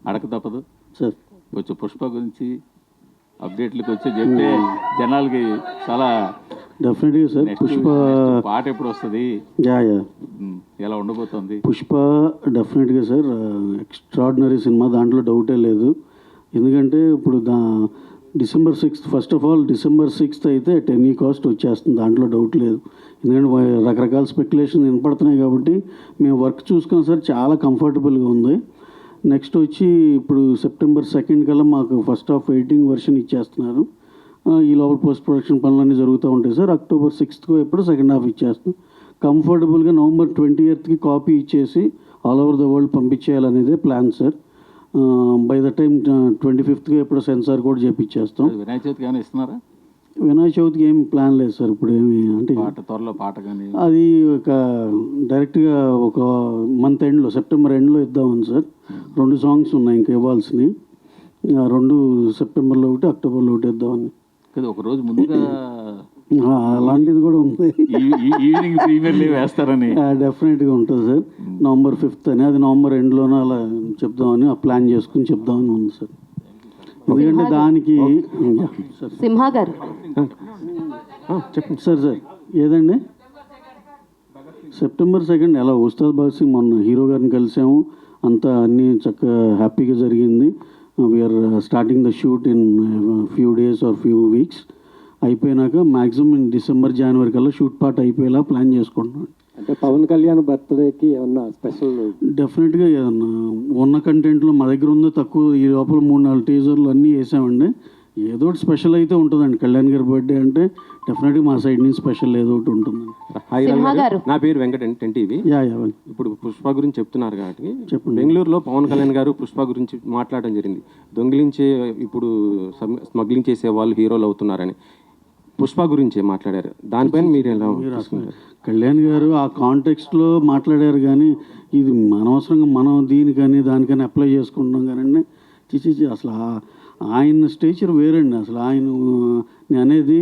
అడగ తప్పదు సార్. కొంచెం పుష్ప గురించి అప్డేట్లకు వచ్చి చెప్తే జనాలకి చాలా డెఫినెట్గా సార్. పుష్ప పాట ఎప్పుడు వస్తుంది, యా ఎలా ఉండబోతుంది? పుష్ప డెఫినెట్గా సార్ ఎక్స్ట్రాడినరీ సినిమా, దాంట్లో డౌటే లేదు. ఎందుకంటే ఇప్పుడు December 6th, first of all December 6th అయితే అట్ ఎనీ కాస్ట్ వచ్చేస్తుంది, దాంట్లో డౌట్ లేదు. ఎందుకంటే రకరకాల స్పెక్యులేషన్ వినపడుతున్నాయి కాబట్టి మేము వర్క్ చూసుకున్నాం సార్, చాలా కంఫర్టబుల్గా ఉంది. నెక్స్ట్ వచ్చి ఇప్పుడు September 2nd కల్లా మాకు ఫస్ట్ హాఫ్ ఎడిటింగ్ వర్షన్ ఇచ్చేస్తున్నారు. ఈ లోపల పోస్ట్ ప్రొడక్షన్ పనులన్నీ జరుగుతూ ఉంటాయి సార్. October 6th ఎప్పుడు సెకండ్ హాఫ్ ఇచ్చేస్తాం. కంఫర్టబుల్గా November 20th కాపీ ఇచ్చేసి ఆల్ ఓవర్ ద వరల్డ్ పంపించేయాలనేదే plan sir. By the time 25th ఎప్పుడు సెన్సార్ కూడా చేపించేస్తాం. వినాయక చవితికి ఏమైనా ఇస్తున్నారా? వినాయక చవితికి ఏం ప్లాన్ లేదు సార్ ఇప్పుడు. ఏమి అంటే త్వరలో పాట కానీ అది ఒక డైరెక్ట్గా ఒక మంత్ ఎండ్లో, సెప్టెంబర్ ఎండ్లో ఇద్దామని సార్. 2 సాంగ్స్ ఉన్నాయి ఇంకా ఇవ్వాల్సినవి. 2 సెప్టెంబర్లో ఒకటి, అక్టోబర్లో ఒకటి ఇద్దామని. ఒక రోజు ముందుగా అలాంటిది కూడా ఉంది. ఈవినింగ్ ప్రీమియర్ లీవ్ వేస్తారని డెఫినెట్గా ఉంటుంది సార్. November 5th అని, అది నవంబర్ ఎండ్లోనే అలా చెప్దామని ప్లాన్ చేసుకుని చెప్దామని ఉంది సార్. ఎందుకంటే దానికి సింహా గారు చెప్పండి సార్. ఏదండి September 2nd ఎలా ఉస్తాద్ భగత్ సింగ్ మొన్న హీరో గారిని కలిసాము, అంతా అన్నీ చక్కగా హ్యాపీగా జరిగింది. We are starting the shoot in few days or few weeks. అయిపోయినాక మ్యాక్సిమం December, January కల్లా షూట్ పార్ట్ అయిపోయేలా ప్లాన్ చేసుకుంటున్నాం. అంటే పవన్ కళ్యాణ్ బర్త్డేకి ఏమన్నా స్పెషల్? డెఫినెట్గా ఏదన్నా ఉన్న కంటెంట్లో మా దగ్గర ఉందో తక్కువ, ఈ లోపల 3-4 టీజర్లు అన్నీ వేసామండి. ఏదో ఒకటి స్పెషల్ అయితే ఉంటుందండి. కళ్యాణ్ గారి బర్త్డే అంటే డెఫినెట్గా మా సైడ్ నుంచి స్పెషల్ ఏదో ఒకటి ఉంటుందండి. నా పేరు వెంకట్ అండి, 10TV. ఇప్పుడు పుష్ప గురించి చెప్తున్నారు కాబట్టి చెప్పండి. బెంగళూరులో పవన్ కళ్యాణ్ గారు పుష్ప గురించి మాట్లాడడం జరిగింది. దొంగిలించే ఇప్పుడు స్మగ్లింగ్ చేసే వాళ్ళు హీరోలు అవుతున్నారని పుష్ప గురించి మాట్లాడారు. దానిపైన మీరు ఎలా తీసుకుంటారు? కళ్యాణ్ గారు ఆ కాంటెక్స్ట్లో మాట్లాడారు, కానీ ఇది అనవసరంగా మనం దీనికని దానికని అప్లై చేసుకుంటున్నాం కానీ చిచి అసలు ఆయన స్టేచర్ వేరండి. అసలు నేను అనేది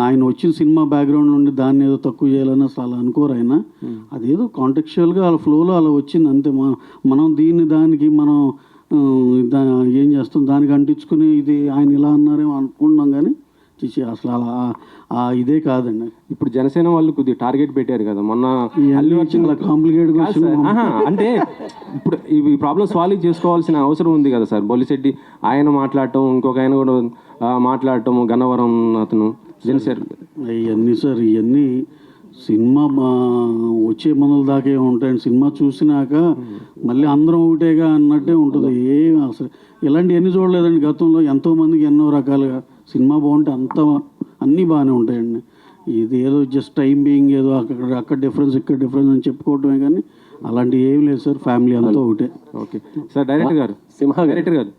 ఆయన వచ్చిన సినిమా బ్యాక్గ్రౌండ్ నుండి దాన్ని ఏదో తక్కువ చేయాలని అసలు అలా అనుకోరు ఆయన. అదేదో కాంటెక్చువల్గా అలా ఫ్లోలో అలా వచ్చింది అంతే. మనం దానికి మనం ఏం చేస్తాం, దానికి అంటించుకుని ఇది ఆయన ఇలా అన్నారేమో అనుకుంటున్నాం కానీ అసలు అలా ఇదే కాదండి. ఇప్పుడు జనసేన వాళ్ళు కొద్దిగా టార్గెట్ పెట్టారు కదా మొన్న. కాంప్లికేట్ అంటే ఇప్పుడు ఈ ప్రాబ్లమ్ సాల్వ్ చేసుకోవాల్సిన అవసరం ఉంది కదా సార్. బొలిశెట్టి ఆయన మాట్లాడటం, ఇంకొక ఆయన కూడా మాట్లాడటం, గన్నవరం అతను జనసేన. ఇవన్నీ సార్, ఇవన్నీ సినిమా వచ్చే మనల దాకే ఉంటాయండి. సినిమా చూసినాక మళ్ళీ అందరం ఒకటేగా అన్నట్టే ఉంటుంది. అసలు ఇలాంటివన్నీ చూడలేదండి గతంలో. ఎంతోమందికి ఎన్నో రకాలుగా సినిమా బాగుంటే అన్నీ బాగానే ఉంటాయండి. ఇది ఏదో జస్ట్ టైం బీయింగ్ ఏదో అక్కడ డిఫరెన్స్ ఇక్కడ డిఫరెన్స్ అని చెప్పుకోవటమే కానీ అలాంటివి ఏం లేదు సార్. ఫ్యామిలీ అంతా ఒకటే. Okay sir. డైరెక్టర్ గారు